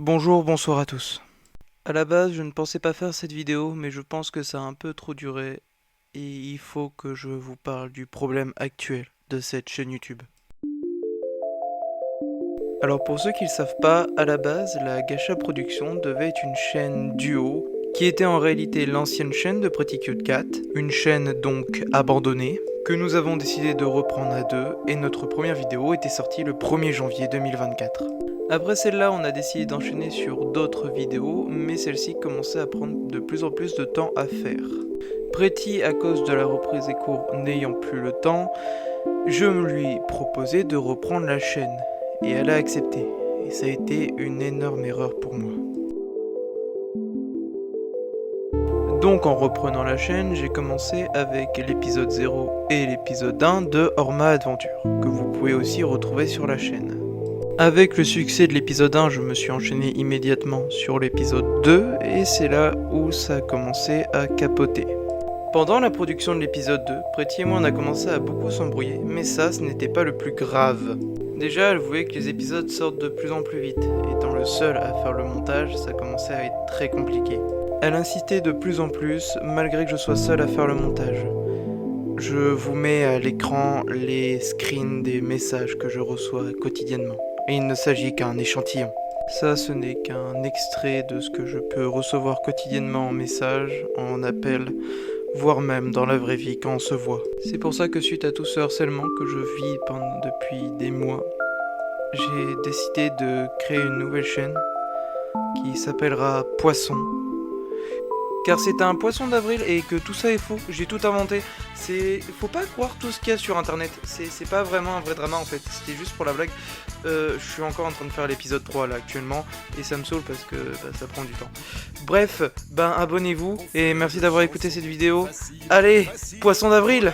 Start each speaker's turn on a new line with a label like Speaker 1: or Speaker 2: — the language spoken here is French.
Speaker 1: Bonjour, bonsoir à tous. À la base, je ne pensais pas faire cette vidéo, mais je pense que ça a un peu trop duré et il faut que je vous parle du problème actuel de cette chaîne YouTube. Alors pour ceux qui ne le savent pas, à la base, la Gacha Production devait être une chaîne duo qui était en réalité l'ancienne chaîne de Pretty Cute Cat, une chaîne donc abandonnée, que nous avons décidé de reprendre à deux et notre première vidéo était sortie le 1er janvier 2024. Après celle-là, on a décidé d'enchaîner sur d'autres vidéos, mais celle-ci commençait à prendre de plus en plus de temps à faire. Pretty, à cause de la reprise des cours n'ayant plus le temps, je lui proposais de reprendre la chaîne, et elle a accepté, et ça a été une énorme erreur pour moi. Donc en reprenant la chaîne, j'ai commencé avec l'épisode 0 et l'épisode 1 de Orma Adventure, que vous pouvez aussi retrouver sur la chaîne. Avec le succès de l'épisode 1, je me suis enchaîné immédiatement sur l'épisode 2 et c'est là où ça a commencé à capoter. Pendant la production de l'épisode 2, Pretty et moi on a commencé à beaucoup s'embrouiller, mais ça, ce n'était pas le plus grave. Déjà, elle voulait que les épisodes sortent de plus en plus vite. Étant le seul à faire le montage, ça commençait à être très compliqué. Elle insistait de plus en plus, malgré que je sois seul à faire le montage. Je vous mets à l'écran les screens des messages que je reçois quotidiennement. Et il ne s'agit qu'un échantillon. Ça, ce n'est qu'un extrait de ce que je peux recevoir quotidiennement en message, en appel, voire même dans la vraie vie quand on se voit. C'est pour ça que suite à tout ce harcèlement que je vis depuis des mois, j'ai décidé de créer une nouvelle chaîne qui s'appellera Poisson. Car c'est un poisson d'avril et que tout ça est faux, j'ai tout inventé. Faut pas croire tout ce qu'il y a sur internet, c'est pas vraiment un vrai drama en fait, c'était juste pour la blague. Je suis encore en train de faire l'épisode 3 là actuellement, et ça me saoule parce que ça prend du temps. Bref, abonnez-vous, et merci d'avoir écouté cette vidéo. Allez, poisson d'avril!